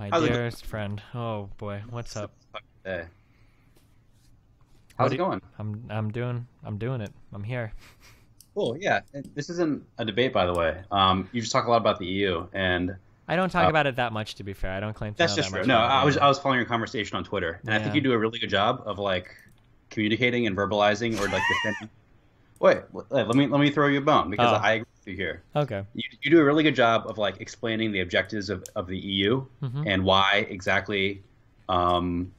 My How's it dearest friend. Oh boy, what's up? going? How's it going? I'm doing it. I'm here. Cool. Yeah. This isn't a debate, by the way. You just talk a lot about the EU, and I don't talk uh, about it that much, to be fair. I don't claim to that's know that just true. much No, about it. I was Yeah. I was following your conversation on Twitter, and I think Yeah. you do a really good job of like communicating and verbalizing or like defending. Wait, let me throw you a bone because Oh, I agree with you here. okay. You do a really good job of like explaining the objectives of the EU Mm-hmm. and why exactly. Um,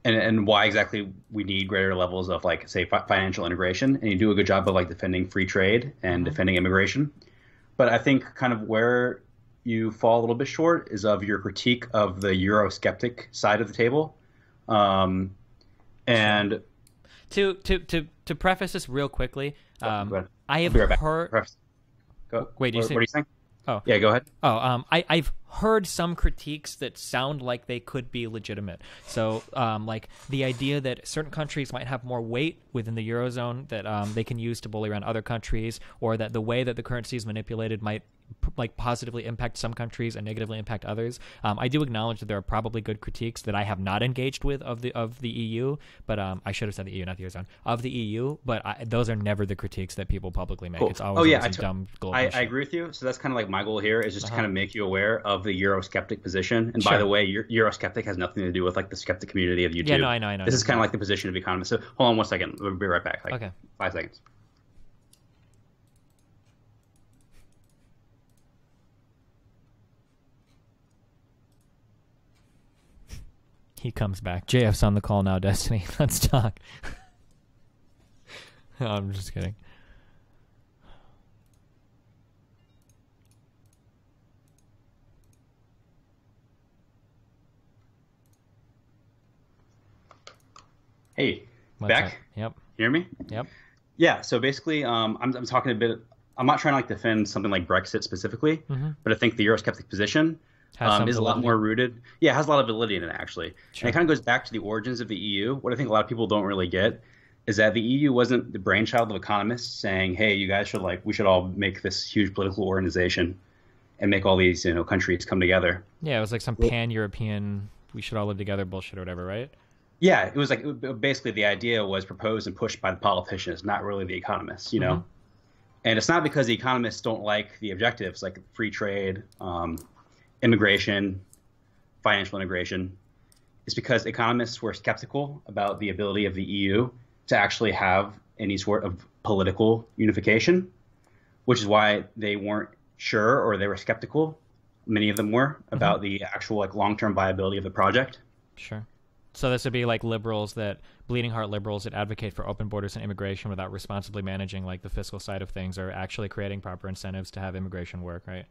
and why exactly we need greater levels of like say financial integration, and you do a good job of like defending free trade and Mm-hmm. defending immigration. But I think kind of where you fall a little bit short is of your critique of the Eurosceptic side of the table. um, Sure. and To preface this real quickly, go ahead. I I'll have be right back. heard. Go. Wait, do you What say? are you saying? Oh, Yeah, go ahead. I've heard some critiques that sound like they could be legitimate. So, like the idea that certain countries might have more weight within the eurozone that they can use to bully around other countries, or that the way that the currency is manipulated might like positively impact some countries and negatively impact others. I do acknowledge that there are probably good critiques that I have not engaged with of the EU, but I should have said the EU, not the eurozone, of the EU. But those are never the critiques that people publicly make. Cool. It's Oh always yeah, some dumb global I shit. agree with you. So that's kind of like my goal here is just to kind Uh-huh. of make you aware of the Eurosceptic position. And by Sure. the way, Eurosceptic has nothing to do with like the skeptic community of YouTube. Yeah, no, I know. This is kind of like the position of economists. So hold on one second. We'll be right back. Like Okay. 5 seconds. He comes back. JF's on the call now, Destiny. Let's talk. No, I'm just kidding. Hey, What's up? back. Yep. Hear me? Yep. Yeah. So basically, I'm talking a bit. I'm not trying to like defend something like Brexit specifically, Mm-hmm. but I think the Eurosceptic position Has some is a lot validity. more rooted. Yeah, it has a lot of validity in it actually, and Sure. it kind of goes back to the origins of the EU. What I think a lot of people don't really get is that the EU wasn't the brainchild of economists saying, "Hey, you guys should we should all make this huge political organization and make all these countries come together." Yeah, it was like some Well, pan-European, we should all live together bullshit or whatever, right? yeah, it was like basically the idea was proposed and pushed by the politicians, not really the economists. Mm-hmm. And it's not because the economists don't like the objectives like free trade, immigration, financial integration. It's because economists were skeptical about the ability of the EU to actually have any sort of political unification, which is why they weren't sure or they were skeptical. Many of them were Mm-hmm. about the actual like long-term viability of the project. Sure. So this would be like liberals that, bleeding heart liberals that advocate for open borders and immigration without responsibly managing like the fiscal side of things, or actually creating proper incentives to have immigration work, right?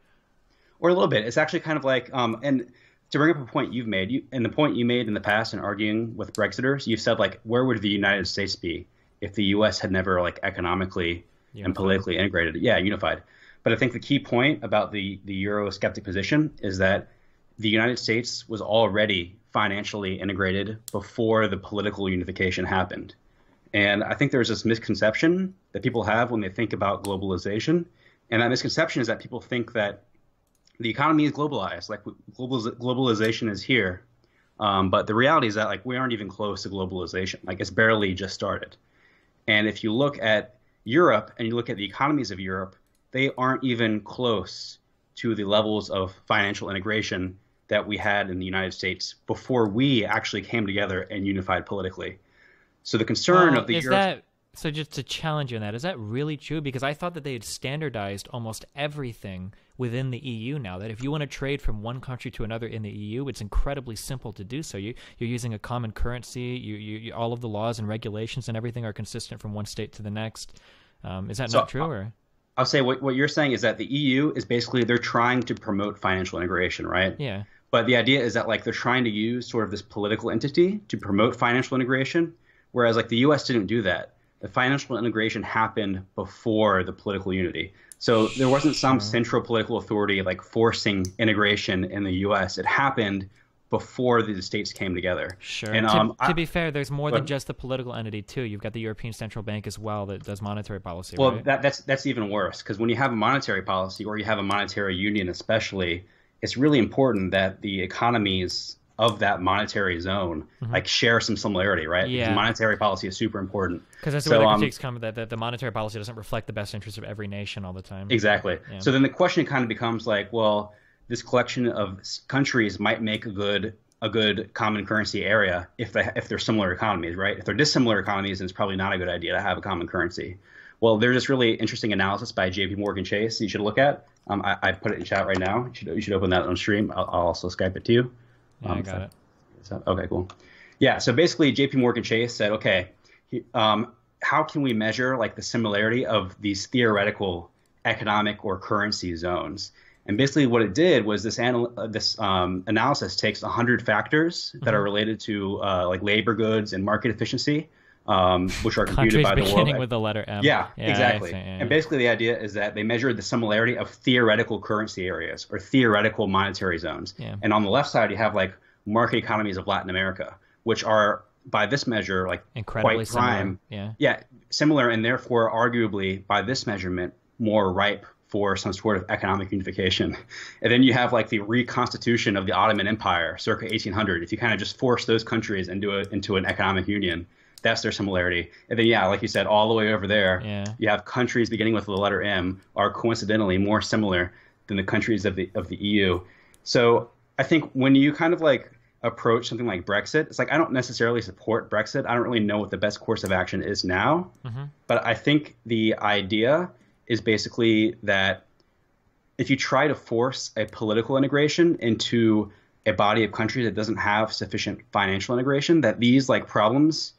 Or a little bit. It's actually kind of like, and to bring up a point you've made, and the point you made in the past in arguing with Brexiters, you've said like, where would the United States be if the U.S. had never like economically and Unified. politically integrated? Yeah, unified. But I think the key point about the Eurosceptic position is that the United States was already financially integrated before the political unification happened. And I think there's this misconception that people have when they think about globalization. And that misconception is that people think that the economy is globalized, like globalization is here. But the reality is that like we aren't even close to globalization. Like it's barely just started. And if you look at Europe and you look at the economies of Europe, they aren't even close to the levels of financial integration that we had in the United States before we actually came together and unified politically. So the concern Well, of the is Euro that so? Just to challenge you on that, is that really true? Because I thought that they had standardized almost everything within the EU now. That if you want to trade from one country to another in the EU, it's incredibly simple to do so. You're using a common currency. You all of the laws and regulations and everything are consistent from one state to the next. Is that so not true? Or I'll say what you're saying is that the EU is basically they're trying to promote financial integration, right? yeah, But the idea is that like they're trying to use sort of this political entity to promote financial integration, whereas like the U.S. didn't do that. The financial integration happened before the political unity. So there wasn't some sure. central political authority like forcing integration in the U.S. It happened before the states came together. Sure. And To be fair, there's more than but- just the political entity too. You've got the European Central Bank as well that does monetary policy, well, right? that's even worse because when you have a monetary policy or you have a monetary union, especially, it's really important that the economies of that monetary zone like share some similarity, right? Yeah. Because monetary policy is super important. Because that's where the critiques come, that the monetary policy doesn't reflect the best interests of every nation all the time. Exactly. Yeah. So then the question kind of becomes like, well, this collection of countries might make a good common currency area if they're similar economies, right? If they're dissimilar economies, then it's probably not a good idea to have a common currency. Well, there's this really interesting analysis by JP Chase you should look at. I put it in chat right now. You should open that on stream. I'll also Skype it to you. Yeah, I got it. Okay, cool. Yeah, so basically JP Chase said, okay, how can we measure like the similarity of these theoretical economic or currency zones? And basically what it did was this analysis takes 100 factors that are related to like labor goods and market efficiency, which are computed by the World. Beginning with the letter M. Yeah, exactly. And basically the idea is that they measured the similarity of theoretical currency areas or theoretical monetary zones. Yeah. And on the left side, you have like market economies of Latin America, which are by this measure like incredibly quite prime. Similar. Yeah, similar, and therefore arguably by this measurement more ripe for some sort of economic unification. And then you have like the reconstitution of the Ottoman Empire circa 1800. If you kind of just force those countries into an economic union, that's their similarity. And then, yeah, like you said, all the way over there, you have countries beginning with the letter M are coincidentally more similar than the countries of the EU. So I think when you kind of like approach something like Brexit, it's like I don't necessarily support Brexit. I don't really know what the best course of action is now. But I think the idea is basically that if you try to force a political integration into a body of countries that doesn't have sufficient financial integration, that these like problems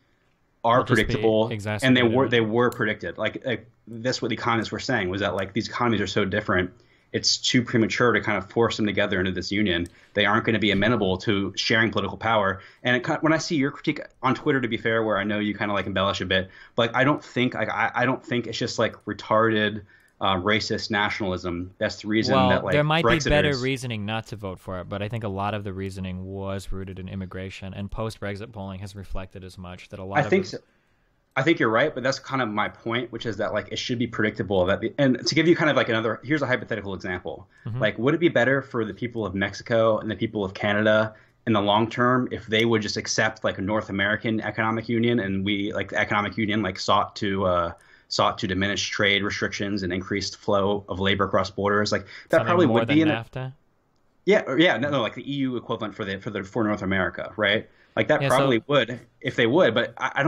are predictable, and they were predicted. Like that's what the economists were saying, was that like these economies are so different, it's too premature to kind of force them together into this union. They aren't going to be amenable to sharing political power. And when I see your critique on Twitter, to be fair, where I know you kind of like embellish a bit, but like, I don't think it's just like retarded racist nationalism. That's the reason that like there might be better Brexiters... reasoning not to vote for it, but I think a lot of the reasoning was rooted in immigration, and post-Brexit polling has reflected as much that a lot I think you're right, but that's kind of my point, which is that like it should be predictable and to give you kind of like here's a hypothetical example. Like, would it be better for the people of Mexico and the people of Canada in the long term if they would just accept like a North American economic union, and we like the economic union like sought to diminish trade restrictions and increased flow of labor across borders? Like that something probably more would than be in NAFTA? No, like the EU equivalent for North America, right? Like that probably would if they would, but I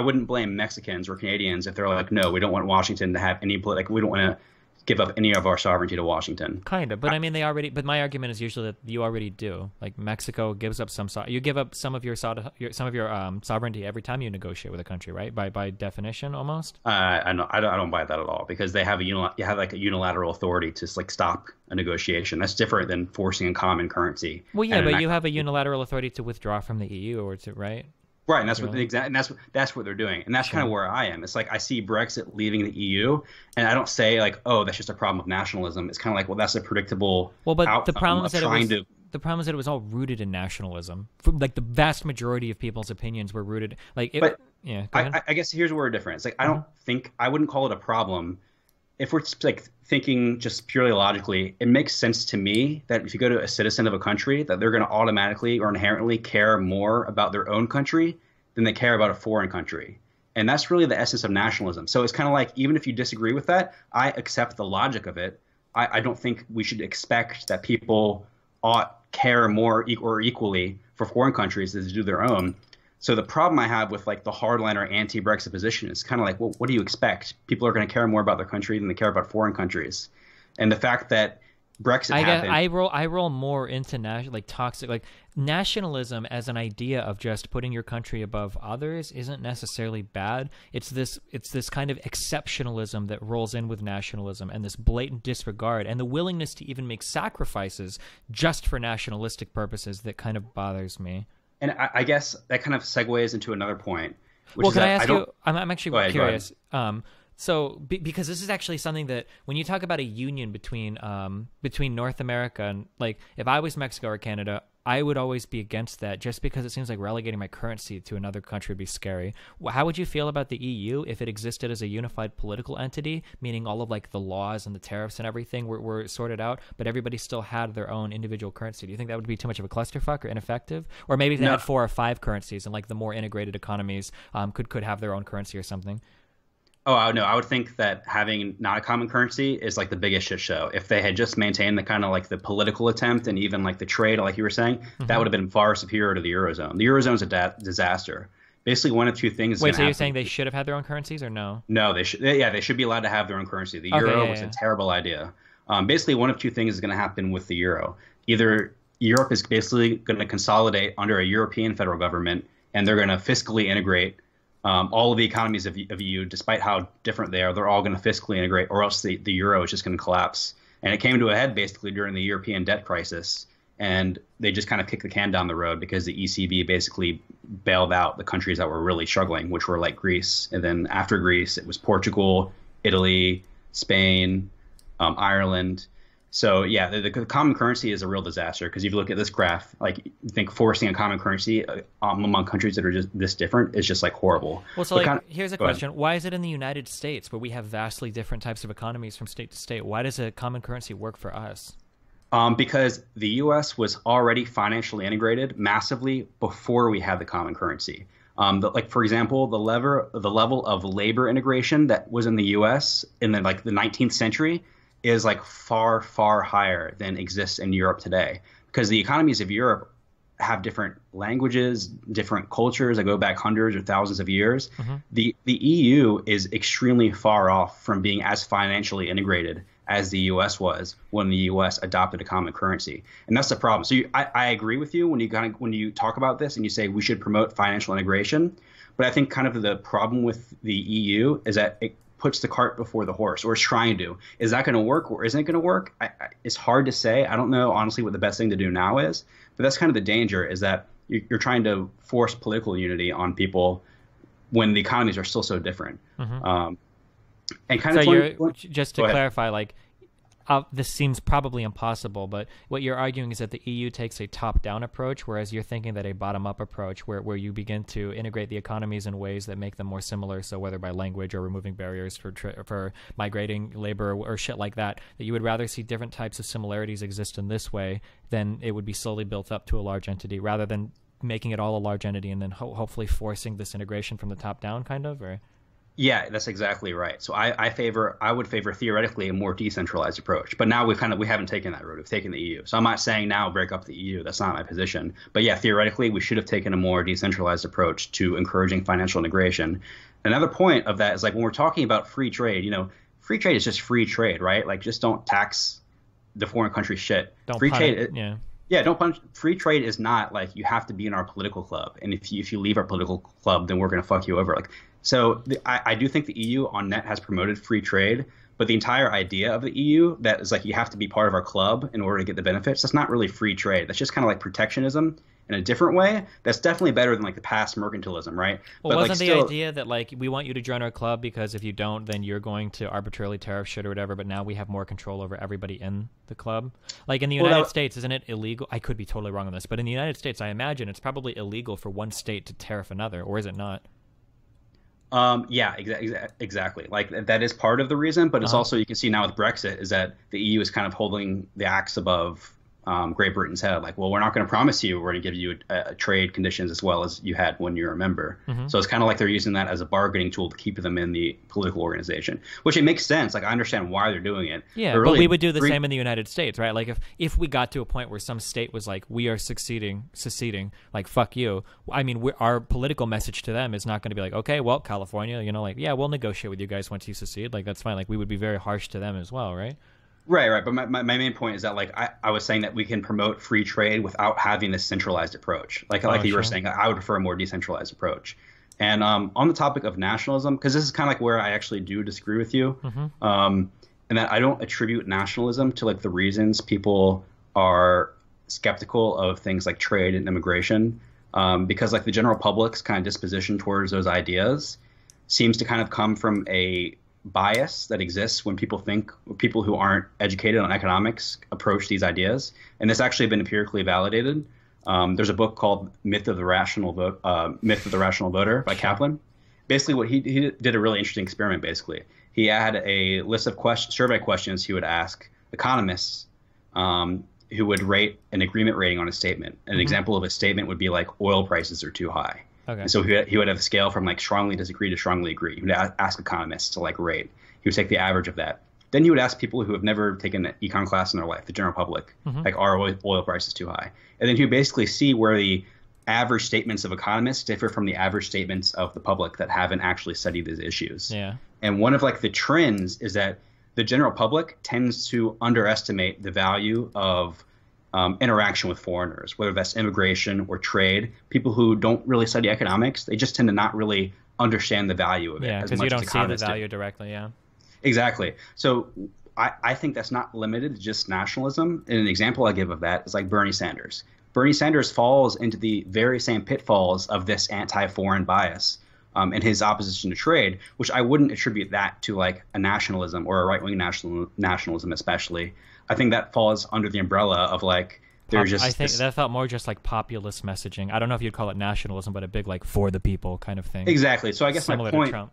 wouldn't blame Mexicans or Canadians if they're like, no, we don't want Washington to have any we don't want to give up any of our sovereignty to Washington. Kind of, but I mean but my argument is usually that you already do. Like Mexico gives up you give up some of your sovereignty every time you negotiate with a country, right? By definition, almost. I don't buy that at all, because they have you have like a unilateral authority to like stop a negotiation. That's different than forcing a common currency. Well, yeah, but you have a unilateral authority to withdraw from the EU or to Right, and that's what they're doing, and that's kind of where I am. It's like I see Brexit leaving the EU, and I don't say like, oh, that's just a problem of nationalism. It's kind of like, well, that's a predictable. Well, but outcome the problem is that the problem is that it was all rooted in nationalism. Like the vast majority of people's opinions were rooted. Like, I guess here's where we're different. It's like I wouldn't call it a problem. If we're like thinking just purely logically, it makes sense to me that if you go to a citizen of a country, that they're going to automatically or inherently care more about their own country than they care about a foreign country. And that's really the essence of nationalism. So it's kind of like, even if you disagree with that, I accept the logic of it. I don't think we should expect that people ought care more or equally for foreign countries as they do their own. So the problem I have with like the hardliner anti-Brexit position is kind of like, well, what do you expect? People are going to care more about their country than they care about foreign countries. And the fact that Brexit happened. I roll more into toxic, like nationalism as an idea of just putting your country above others isn't necessarily bad. It's this kind of exceptionalism that rolls in with nationalism, and this blatant disregard and the willingness to even make sacrifices just for nationalistic purposes that kind of bothers me. And I guess that kind of segues into another point. Which is can I ask you? I'm actually curious. So, because this is actually something that when you talk about a union between North America and, like, if I was Mexico or Canada, I would always be against that, just because it seems like relegating my currency to another country would be scary. How would you feel about the EU if it existed as a unified political entity, meaning all of, like, the laws and the tariffs and everything were sorted out, but everybody still had their own individual currency? Do you think that would be too much of a clusterfuck or ineffective? Or maybe if they had 4 or 5 currencies, and, like, the more integrated economies could have their own currency or something. Oh, no, I would think that having not a common currency is like the biggest shit show. If they had just maintained the kind of like the political attempt and even like the trade, like you were saying, that would have been far superior to the Eurozone. The Eurozone is a disaster. Basically, one of two things. Wait, so you're saying they should have had their own currencies or no? No, they should. Yeah, they should be allowed to have their own currency. The euro was a terrible idea. Basically, one of two things is going to happen with the euro. Either Europe is basically going to consolidate under a European federal government, and they're going to fiscally integrate all of the economies of EU, despite how different they are. They're all going to fiscally integrate, or else the euro is just going to collapse. And it came to a head basically during the European debt crisis, and they just kind of kicked the can down the road because the ECB basically bailed out the countries that were really struggling, which were like Greece. And then after Greece, it was Portugal, Italy, Spain, Ireland. So yeah, the common currency is a real disaster, because if you look at this graph, like, you think forcing a common currency among countries that are just this different is just like horrible. Well, so like, here's a question. Why is it in the United States, where we have vastly different types of economies from state to state, why does a common currency work for us? Because the U.S. was already financially integrated massively before we had the common currency. Like, for example, the level of labor integration that was in the U.S. in the 19th century is like far, far higher than exists in Europe today, because the economies of Europe have different languages, different cultures that go back hundreds or thousands of years. The EU is extremely far off from being as financially integrated as the US was when the US adopted a common currency. And that's the problem. So I agree with you when you talk about this and you say we should promote financial integration. But I think kind of the problem with the EU is that it puts the cart before the horse, or is trying to. Is that going to work, or isn't it going to work? It's hard to say. I don't know, honestly, what the best thing to do now is. But that's kind of the danger, is that you're trying to force political unity on people when the economies are still so different. And kind of just to clarify, like, this seems probably impossible, but what you're arguing is that the EU takes a top-down approach, whereas you're thinking that a bottom-up approach, where you begin to integrate the economies in ways that make them more similar, so whether by language or removing barriers for migrating labor or shit like that, that you would rather see different types of similarities exist in this way than it would be slowly built up to a large entity, rather than making it all a large entity and then hopefully forcing this integration from the top down, kind of, or... Yeah, that's exactly right. So I would favor theoretically a more decentralized approach. But now we haven't taken that road. We've taken the EU. So I'm not saying now break up the EU. That's not my position. But yeah, theoretically, we should have taken a more decentralized approach to encouraging financial integration. Another point of that is, like, when we're talking about free trade, free trade is just free trade, right? Like, just don't tax the foreign country's shit. Free trade, don't punch. Free trade is not like you have to be in our political club, and if you leave our political club, then we're going to fuck you over. Like, so I do think the EU on net has promoted free trade, but the entire idea of the EU that is like you have to be part of our club in order to get the benefits, that's not really free trade. That's just kind of like protectionism in a different way. That's definitely better than like the past mercantilism, right? Well, wasn't the idea that like we want you to join our club because if you don't, then you're going to arbitrarily tariff shit or whatever, but now we have more control over everybody in the club? Like in the United States, isn't it illegal? I could be totally wrong on this, but in the United States, I imagine it's probably illegal for one state to tariff another, or is it not? Yeah, exactly. Like that is part of the reason, but it's also, you can see now with Brexit, is that the EU is kind of holding the axe above Great Britain's head. Like, well, we're not going to promise you we're going to give you trade conditions as well as you had when you're a member. So it's kind of like they're using that as a bargaining tool to keep them in the political organization, which it makes sense. Like, I understand why they're doing it. Yeah, but really, we would do the same in the United States, right? Like if we got to a point where some state was like, we are seceding, like, fuck you. I mean, our political message to them is not going to be like, okay, well, California, like, yeah, we'll negotiate with you guys once you secede. Like, that's fine. Like, we would be very harsh to them as well, right? Right. But my main point is that, like, I was saying that we can promote free trade without having this centralized approach. Like you were saying, I would prefer a more decentralized approach. And on the topic of nationalism, because this is kind of like where I actually do disagree with you, and that I don't attribute nationalism to like the reasons people are skeptical of things like trade and immigration, because like the general public's kind of disposition towards those ideas seems to kind of come from a bias that exists when people who aren't educated on economics approach these ideas. And this actually been empirically validated. There's a book called Myth of the Rational Voter by Kaplan. Basically, what he did a really interesting experiment. Basically, he had a list of survey questions he would ask economists who would rate an agreement rating on a statement. An example of a statement would be like oil prices are too high. Okay. And so he would have a scale from like strongly disagree to strongly agree. He would ask economists to like rate. He would take the average of that. Then he would ask people who have never taken an econ class in their life, the general public, like, are oil prices too high? And then he would basically see where the average statements of economists differ from the average statements of the public that haven't actually studied these issues. Yeah. And one of like the trends is that the general public tends to underestimate the value of interaction with foreigners, whether that's immigration or trade. People who don't really study economics, they just tend to not really understand the value of it. Yeah, because you don't see the value directly. Yeah. Exactly. So I think that's not limited to just nationalism. And an example I give of that is like Bernie Sanders. Bernie Sanders falls into the very same pitfalls of this anti-foreign bias and his opposition to trade, which I wouldn't attribute that to like a nationalism or a right-wing nationalism especially. I think that falls under the umbrella of like there's just. I think that felt more just like populist messaging. I don't know if you'd call it nationalism, but a big like for the people kind of thing. Exactly. So I guess Similar my point. to Trump.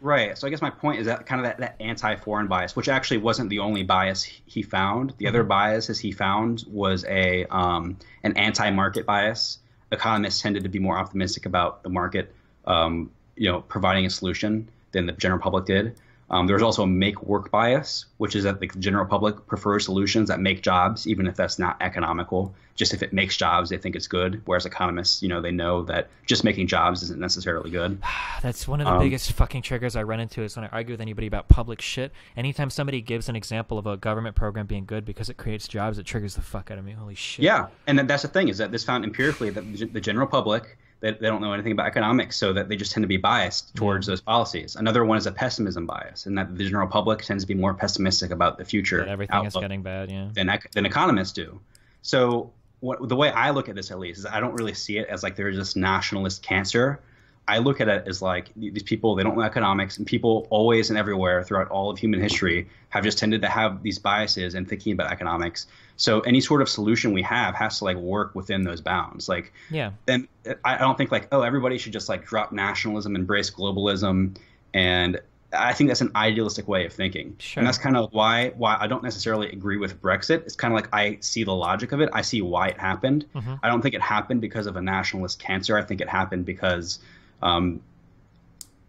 Right. So I guess my point is that kind of that anti-foreign bias, which actually wasn't the only bias he found. The other biases he found was an anti-market bias. Economists tended to be more optimistic about the market, providing a solution than the general public did. There was also a make work bias, which is that the general public prefers solutions that make jobs, even if that's not economical. Just if it makes jobs, they think it's good. Whereas economists, they know that just making jobs isn't necessarily good. That's one of the biggest fucking triggers I run into is when I argue with anybody about public shit. Anytime somebody gives an example of a government program being good because it creates jobs, it triggers the fuck out of me. Holy shit. Yeah, and that's the thing is that this found empirically that the general public, they don't know anything about economics, so that they just tend to be biased towards those policies. Another one is a pessimism bias, and that the general public tends to be more pessimistic about the future. That everything is getting bad, yeah. Than economists do. So the way I look at this, at least, is I don't really see it as like there's this nationalist cancer. I look at it as like these people, they don't know economics, and people always and everywhere throughout all of human history have just tended to have these biases in thinking about economics. So any sort of solution we have has to like work within those bounds. Like, yeah. Then I don't think like, oh, everybody should just like drop nationalism, embrace globalism. And I think that's an idealistic way of thinking. Sure. And that's kind of why I don't necessarily agree with Brexit. It's kind of like I see the logic of it. I see why it happened. I don't think it happened because of a nationalist cancer. I think it happened because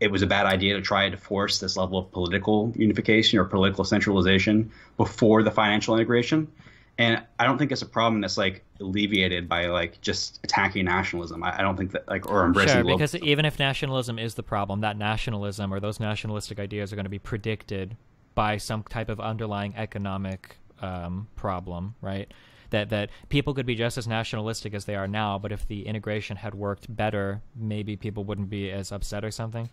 it was a bad idea to try to force this level of political unification or political centralization before the financial integration. And I don't think it's a problem that's like alleviated by like just attacking nationalism. I don't think that like or embracing. Sure, because even if nationalism is the problem, that nationalism or those nationalistic ideas are going to be predicted by some type of underlying economic problem, right? That people could be just as nationalistic as they are now, but if the integration had worked better, maybe people wouldn't be as upset or something.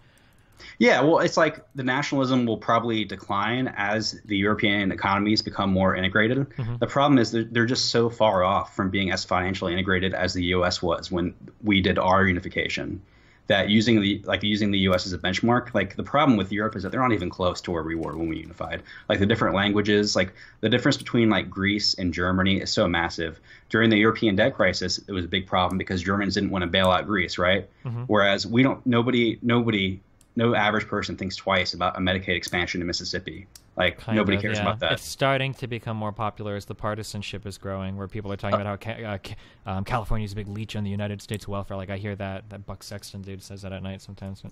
Yeah, well, it's like the nationalism will probably decline as the European economies become more integrated. The problem is they're just so far off from being as financially integrated as the U.S. was when we did our unification. That using the U.S. as a benchmark, like the problem with Europe is that they're not even close to where we were when we unified. Like the different languages, like the difference between like Greece and Germany is so massive. During the European debt crisis, it was a big problem because Germans didn't want to bail out Greece, right? Whereas no average person thinks twice about a Medicaid expansion in Mississippi. Like nobody cares about that. It's starting to become more popular as the partisanship is growing, where people are talking about how California's a big leech on the United States welfare. Like I hear that Buck Sexton dude says that at night sometimes.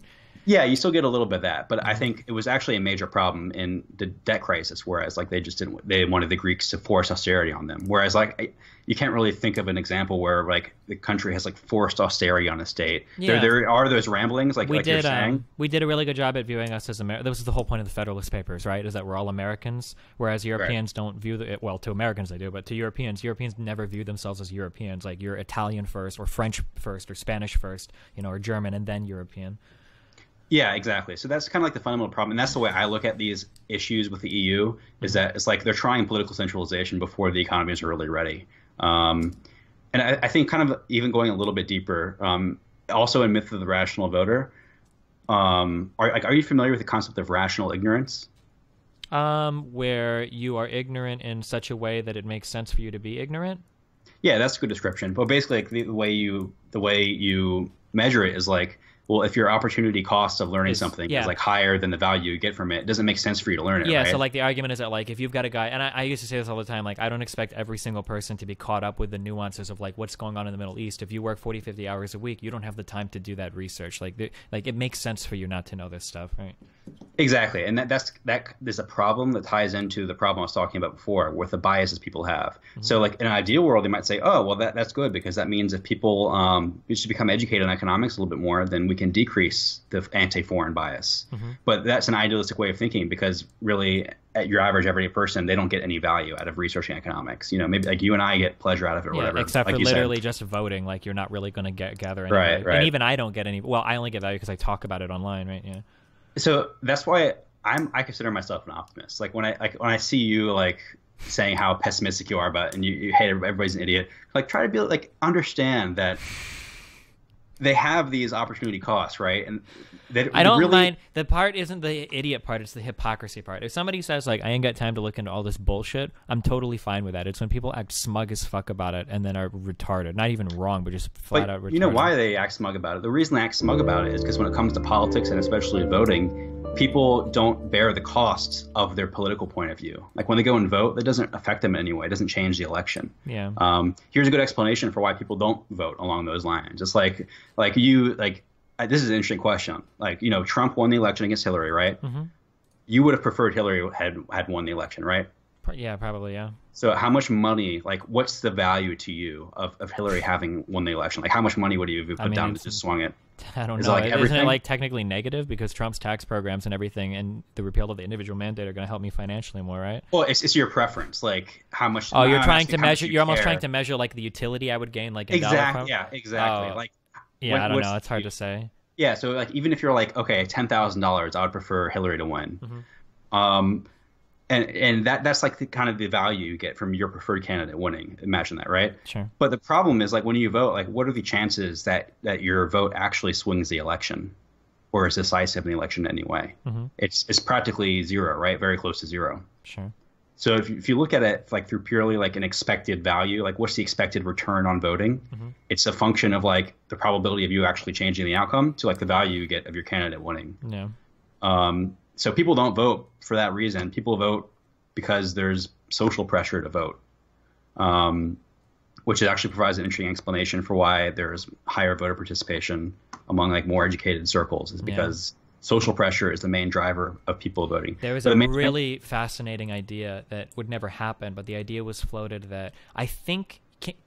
Yeah, you still get a little bit of that, but I think it was actually a major problem in the debt crisis. Whereas like they wanted the Greeks to force austerity on them. Whereas like you can't really think of an example where like the country has like forced austerity on a state. Yeah. There are those ramblings like you're saying. We did a really good job at viewing us as Americans. This is the whole point of the Federalist Papers, right? Is that we're all Americans, whereas Europeans don't view it. Well, to Americans they do, but to Europeans never view themselves as Europeans. Like you're Italian first, or French first, or Spanish first, or German, and then European. Yeah, exactly. So that's kind of like the fundamental problem. And that's the way I look at these issues with the EU is that it's like they're trying political centralization before the economies are really ready. And I think kind of even going a little bit deeper, also in Myth of the Rational Voter, are you familiar with the concept of rational ignorance? Where you are ignorant in such a way that it makes sense for you to be ignorant. Yeah, that's a good description. But basically, like, the way you measure it is like, well, if your opportunity cost of learning something is like higher than the value you get from it, it doesn't make sense for you to learn it. Yeah, right? so like the argument is that like if you've got a guy, and I used to say this all the time, like I don't expect every single person to be caught up with the nuances of like what's going on in the Middle East. If you work 40, 50 hours a week, you don't have the time to do that research. Like it makes sense for you not to know this stuff, right? Exactly, and there's a problem that ties into the problem I was talking about before with the biases people have. So like in an ideal world, they might say, oh, well, that's good because that means if people should become educated in economics a little bit more, then we can decrease the anti-foreign bias. But that's an idealistic way of thinking because really, at your average everyday person, they don't get any value out of researching economics. You know, maybe like you and I get pleasure out of it or whatever. Except like for literally just voting, like you're not really going to gather any right. And even I don't get any. Well, I only get value because I talk about it online, right? Yeah. So that's why I consider myself an optimist. Like when I see you like saying how pessimistic you are about and you hate everybody's an idiot, like try to be like understand that they have these opportunity costs, right? And I don't mind. The part isn't the idiot part; it's the hypocrisy part. If somebody says like, "I ain't got time to look into all this bullshit," I'm totally fine with that. It's when people act smug as fuck about it and then are retarded. Not even wrong, but just flat out retarded. You know why they act smug about it? The reason they act smug about it is because when it comes to politics and especially voting, people don't bear the costs of their political point of view. Like when they go and vote, that doesn't affect them in any way. It doesn't change the election. Yeah. Here's a good explanation for why people don't vote along those lines. It's like you like. This is an interesting question. Like, you know, Trump won the election against Hillary, right? You would have preferred Hillary had won the election, right? Yeah, probably, yeah. So how much money, like, what's the value to you of Hillary having won the election? Like, how much money would you have put down to just swung it? I don't know. Like isn't it like technically negative because Trump's tax programs and everything and the repeal of the individual mandate are going to help me financially more, right? Well, it's your preference, like how much. Oh, you're trying to measure. You're almost trying to measure like the utility I would gain, like exactly. Yeah, exactly. Oh. Like. Yeah, I don't know. It's hard to say. Yeah, so like even if you're like, okay, $10,000, I would prefer Hillary to win. And that's like the kind of the value you get from your preferred candidate winning. Imagine that, right? Sure. But the problem is like when you vote, like what are the chances that your vote actually swings the election or is decisive in the election in any way? It's practically zero, right? Very close to zero. Sure. So if you look at it like through purely like an expected value, like what's the expected return on voting? It's a function of like the probability of you actually changing the outcome to like the value you get of your candidate winning. Yeah. So people don't vote for that reason. People vote because there's social pressure to vote, which actually provides an interesting explanation for why there's higher voter participation among like more educated circles. Is because social pressure is the main driver of people voting. There was a really fascinating idea that would never happen, but the idea was floated that I think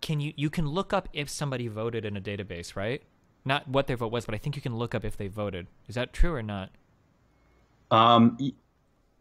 you can look up if somebody voted in a database, right? Not what their vote was, but I think you can look up if they voted. Is that true or not?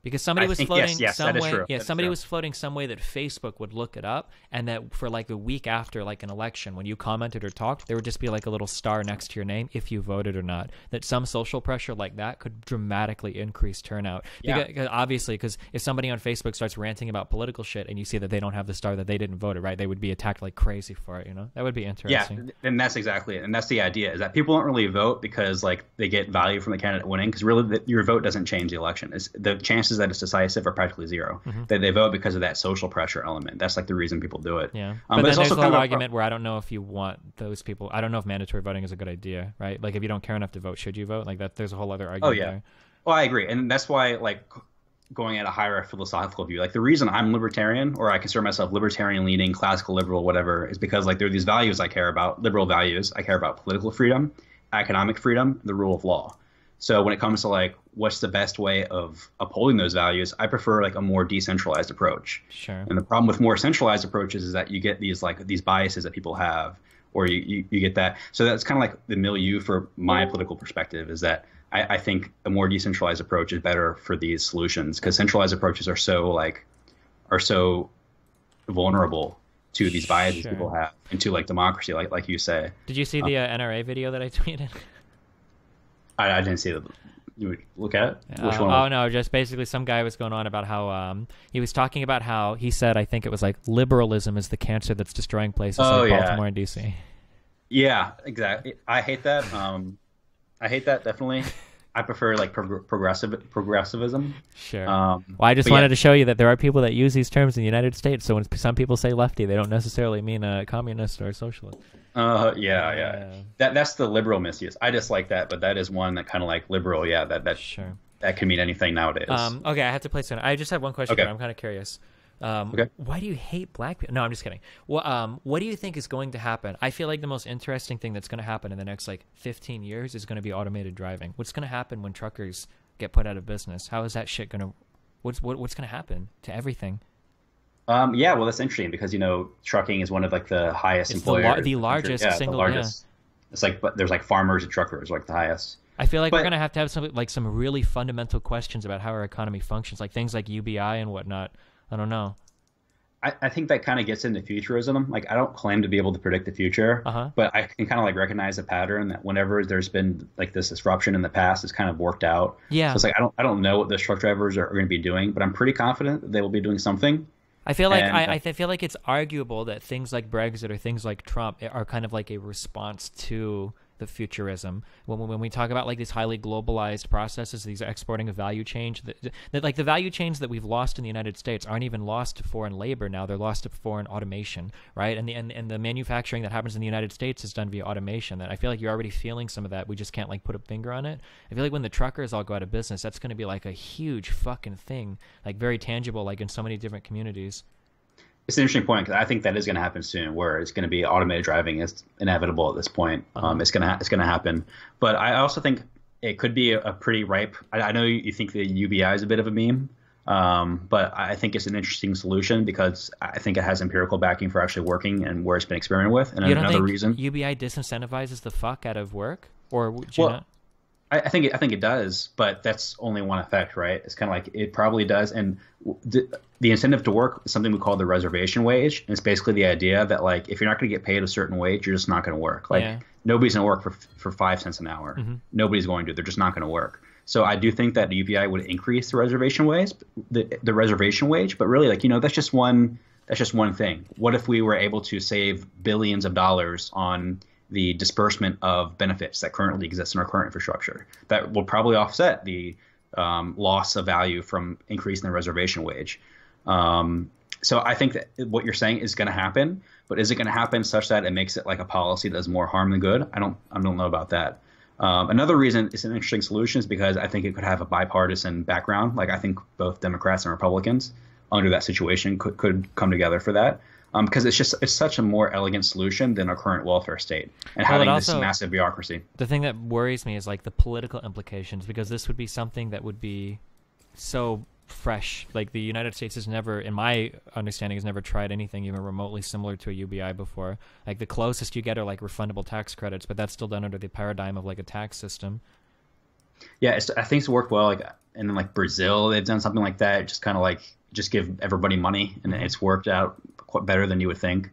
Because somebody was floating some way. Yeah, somebody was floating some way that Facebook would look it up, and that for like the week after like an election, when you commented or talked, there would just be like a little star next to your name if you voted or not. That some social pressure like that could dramatically increase turnout. Because if somebody on Facebook starts ranting about political shit, and you see that they don't have the star that they didn't vote it, right? They would be attacked like crazy for it. You know, that would be interesting. Yeah, and that's exactly it. And that's the idea: is that people don't really vote because like they get value from the candidate winning, because really your vote doesn't change the election. The chances that it's decisive are practically zero. They vote because of that social pressure element. That's like the reason people do it. Yeah, but then there's also a whole argument where I don't know if you want those people. I don't know if mandatory voting is a good idea, right? Like if you don't care enough to vote, should you vote? Like that. There's a whole other argument. There. Well, I agree, and that's why like going at a higher philosophical view. Like the reason I'm libertarian, or I consider myself libertarian leaning, classical liberal, whatever, is because like there are these values I care about, liberal values. I care about political freedom, economic freedom, the rule of law. So when it comes to like what's the best way of upholding those values, I prefer like a more decentralized approach. Sure. And the problem with more centralized approaches is that you get these like these biases that people have, or you get that. So that's kind of like the milieu for my political perspective, is that I think a more decentralized approach is better for these solutions, because centralized approaches are so vulnerable to these biases people have, and to like democracy, like you say. Did you see the NRA video that I tweeted? I didn't see that. You would look at it? Which one? Oh, no, just basically some guy was going on about how he was talking about how he said, I think it was like liberalism is the cancer that's destroying places like Baltimore and D.C. Yeah, exactly. I hate that. I hate that, definitely. I prefer like progressivism. Sure. Well, I just wanted to show you that there are people that use these terms in the United States. So when some people say lefty, they don't necessarily mean a communist or a socialist. Yeah. That's the liberal misuse. I dislike that, but that is one that kind of like liberal. Yeah, that sure. That can mean anything nowadays. Okay, I have to place it. I just have one question. Okay. I'm kind of curious. Okay. Why do you hate black people? No, I'm just kidding. Well, what do you think is going to happen? I feel like the most interesting thing that's going to happen in the next like 15 years is going to be automated driving. What's going to happen when truckers get put out of business? How is that shit going to? What's going to happen to everything? Yeah, well, that's interesting because trucking is one of like the highest employers. The largest single. The largest. Yeah. It's like, but there's like farmers and truckers like the highest. I feel like we're going to have some really fundamental questions about how our economy functions, like things like UBI and whatnot. I don't know. I think that kind of gets into futurism. Like, I don't claim to be able to predict the future, but I can kind of like recognize a pattern that whenever there's been like this disruption in the past, it's kind of worked out. Yeah. So it's like I don't know what those truck drivers are going to be doing, but I'm pretty confident that they will be doing something. I feel like I feel like it's arguable that things like Brexit or things like Trump are kind of like a response to the futurism. When we talk about like these highly globalized processes, these exporting of value change, that like the value chains that we've lost in the United States aren't even lost to foreign labor now; they're lost to foreign automation, right? And the manufacturing that happens in the United States is done via automation. That I feel like you're already feeling some of that. We just can't like put a finger on it. I feel like when the truckers all go out of business, that's going to be like a huge fucking thing, like very tangible, like in so many different communities. It's an interesting point because I think that is going to happen soon, where it's going to be automated driving is inevitable at this point. It's going to happen, but I also think it could be a pretty ripe. I know you think the UBI is a bit of a meme, but I think it's an interesting solution because I think it has empirical backing for actually working and where it's been experimented with. And another reason, UBI disincentivizes the fuck out of work, or would you not? I think it does, but that's only one effect, right? It's kind of like it probably does, and the incentive to work is something we call the reservation wage, and it's basically the idea that like if you're not going to get paid a certain wage, you're just not going to work. Like nobody's going to work for 5 cents an hour. Mm-hmm. Nobody's going to. They're just not going to work. So I do think that the UBI would increase the reservation wage, the reservation wage, but really like that's just one thing. What if we were able to save billions of dollars on the disbursement of benefits that currently exist in our current infrastructure? That will probably offset the loss of value from increasing the reservation wage. So I think that what you're saying is going to happen, but is it going to happen such that it makes it like a policy that does more harm than good? I don't know about that. Another reason it's an interesting solution is because I think it could have a bipartisan background. Like I think both Democrats and Republicans under that situation could come together for that. Because it's such a more elegant solution than our current welfare state and having this massive bureaucracy. The thing that worries me is like the political implications, because this would be something that would be so fresh. Like the United States has never, in my understanding, has never tried anything even remotely similar to a UBI before. Like the closest you get are like refundable tax credits, but that's still done under the paradigm of like a tax system. Yeah, I think it's worked well. Like in like Brazil, they've done something like that. Just kind of like just give everybody money, and it's worked out quite better than you would think.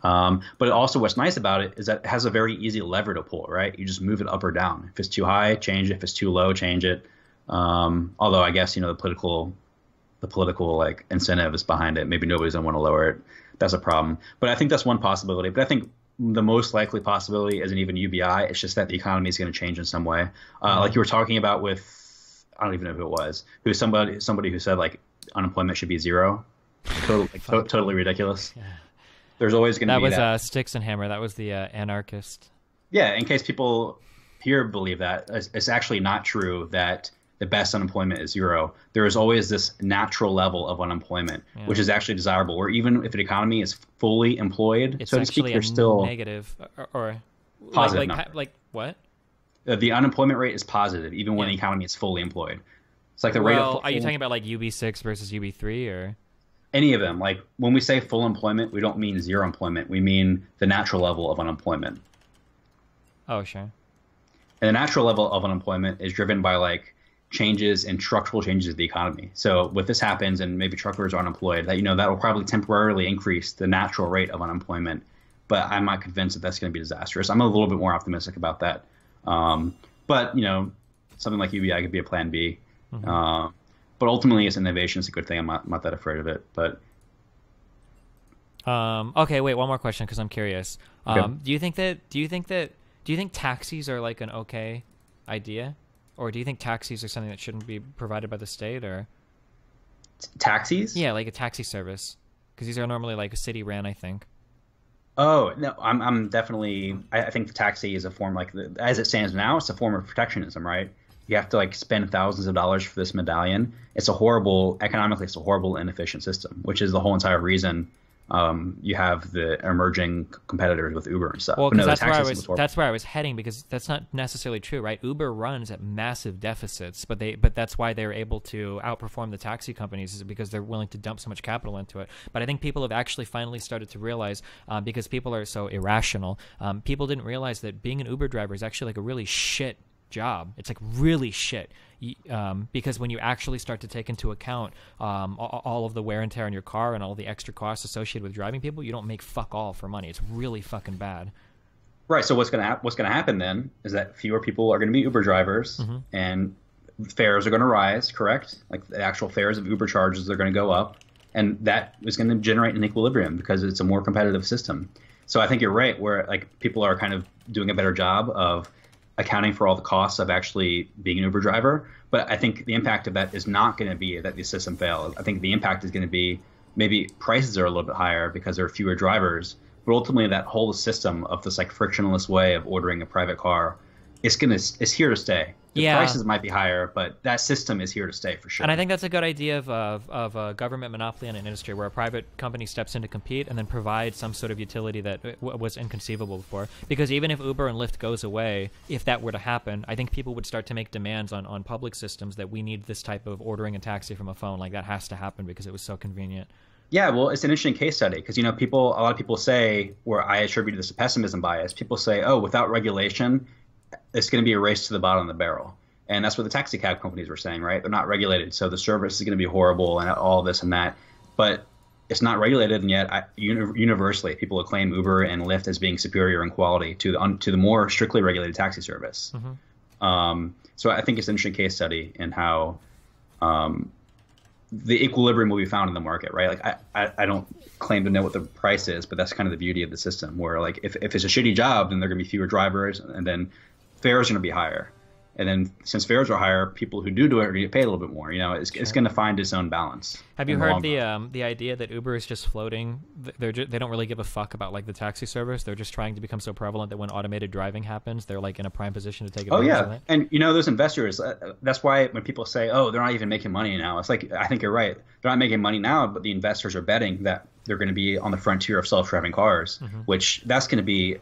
But also what's nice about it is that it has a very easy lever to pull, right? You just move it up or down. If it's too high, change it. If it's too low, change it. Although I guess, the political like incentive is behind it. Maybe nobody's gonna want to lower it. That's a problem. But I think that's one possibility. But I think the most likely possibility isn't even UBI. It's just that the economy is going to change in some way. Like you were talking about with, I don't even know who it was, somebody who said like unemployment should be zero. Totally ridiculous. Yeah. There's always going to be that. That was Sticks and Hammer. That was the anarchist. Yeah, in case people here believe that, it's actually not true that the best unemployment is zero. There is always this natural level of unemployment, which is actually desirable, where even if an economy is fully employed, so to speak, there's still negative or positive. Like what? The unemployment rate is positive even when the economy is fully employed. It's like the rate of. Are you talking about like UB6 versus UB3 or? Any of them. Like when we say full employment, we don't mean zero employment. We mean the natural level of unemployment. Oh, sure. And the natural level of unemployment is driven by like changes and structural changes of the economy. So if this happens and maybe truckers are unemployed, that that will probably temporarily increase the natural rate of unemployment. But I'm not convinced that that's going to be disastrous. I'm a little bit more optimistic about that. But something like UBI could be a plan B. Mm-hmm. But ultimately, it's innovation. It's a good thing. I'm not that afraid of it. But okay, wait, one more question because I'm curious. Do you think taxis are like an okay idea, Or do you think taxis are something that shouldn't be provided by the state? Or taxis? yeah, like a taxi service, because these are normally like city ran, I think. Oh no, I'm definitely. I think the taxi is a form as it stands now, it's a form of protectionism, right? You have to like spend thousands of dollars for this medallion. It's a horrible economically. It's a horrible, inefficient system, which is the whole entire reason you have the emerging competitors with Uber and stuff. Well, because that's where I was heading, because that's not necessarily true, right? Uber runs at massive deficits, but that's why they're able to outperform the taxi companies, is because they're willing to dump so much capital into it. But I think people have actually finally started to realize, because people are so irrational, people didn't realize that being an Uber driver is actually like a really shit job. It's like really shit, because when you actually start to take into account all of the wear and tear on your car and all the extra costs associated with driving people, you don't make fuck all for money. It's really fucking bad. Right. So what's gonna happen then is that fewer people are gonna be Uber drivers, and fares are gonna rise. Correct? Like the actual fares of Uber charges are gonna go up, and that is gonna generate an equilibrium because it's a more competitive system. So I think you're right, where like people are kind of doing a better job of accounting for all the costs of actually being an Uber driver. But I think the impact of that is not going to be that the system fails. I think the impact is going to be maybe prices are a little bit higher because there are fewer drivers. But ultimately, that whole system of this like frictionless way of ordering a private car is here to stay. The prices might be higher, but that system is here to stay for sure. And I think that's a good idea of a government monopoly on an industry where a private company steps in to compete and then provides some sort of utility that was inconceivable before. Because even if Uber and Lyft goes away, if that were to happen, I think people would start to make demands on public systems that we need this type of ordering a taxi from a phone. Like that has to happen because it was so convenient. Yeah, well, it's an interesting case study because, a lot of people say, where I attribute this to pessimism bias, people say, oh, without regulation, it's going to be a race to the bottom of the barrel. And that's what the taxi cab companies were saying, right? They're not regulated, so the service is going to be horrible and all this and that. But it's not regulated, and yet universally people acclaim Uber and Lyft as being superior in quality to the more strictly regulated taxi service. So I think it's an interesting case study in how the equilibrium will be found in the market, right? Like I don't claim to know what the price is, but that's kind of the beauty of the system, where like if it's a shitty job, then there are going to be fewer drivers, and then fares are going to be higher. And then since fares are higher, people who do it are going to get paid a little bit more. It's going to find its own balance. Have you heard the idea that Uber is just floating? They don't really give a fuck about like the taxi service. They're just trying to become so prevalent that when automated driving happens, they're like in a prime position to take advantage of it. And those investors, that's why when people say, oh, they're not even making money now, it's like, I think you're right. They're not making money now, but the investors are betting that they're going to be on the frontier of self-driving cars, which that's going to be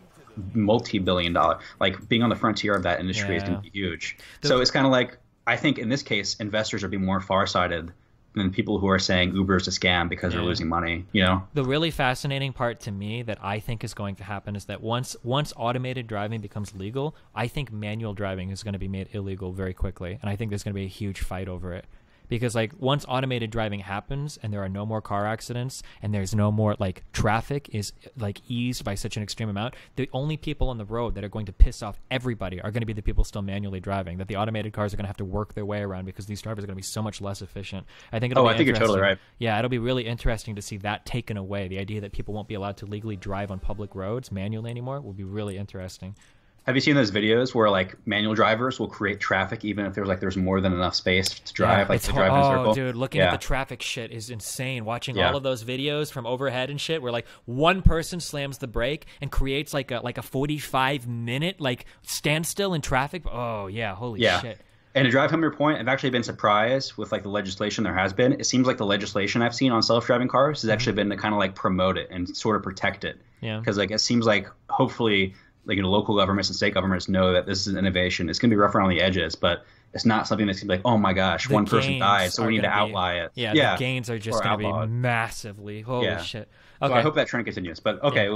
multi-billion dollar. Like being on the frontier of that industry is going to be huge. So it's kind of like, I think in this case, investors are being more farsighted than people who are saying Uber is a scam because they're losing money. The really fascinating part to me that I think is going to happen is that once automated driving becomes legal, I think manual driving is going to be made illegal very quickly, and I think there's going to be a huge fight over it. Because like once automated driving happens and there are no more car accidents and there's no more like traffic is like eased by such an extreme amount, the only people on the road that are going to piss off everybody are going to be the people still manually driving, that the automated cars are going to have to work their way around because these drivers are going to be so much less efficient. I think you're totally right. Yeah, it'll be really interesting to see that taken away. The idea that people won't be allowed to legally drive on public roads manually anymore will be really interesting. Have you seen those videos where like manual drivers will create traffic even if there's more than enough space to drive, like to drive in a circle? Oh, dude, looking at the traffic shit is insane. Watching all of those videos from overhead and shit, where like one person slams the brake and creates like a 45-minute like standstill in traffic. Oh yeah, holy shit. And to drive home your point, I've actually been surprised with like the legislation there has been. It seems like the legislation I've seen on self-driving cars has actually been to kind of like promote it and sort of protect it. Yeah. Because like it seems like hopefully local governments and state governments know that this is an innovation. It's going to be rough around the edges, but it's not something that's going to be like, oh my gosh, one person died, so we need to outlaw it. Yeah, the gains are just going to be massively. Holy shit. Okay. So I hope that trend continues. But okay.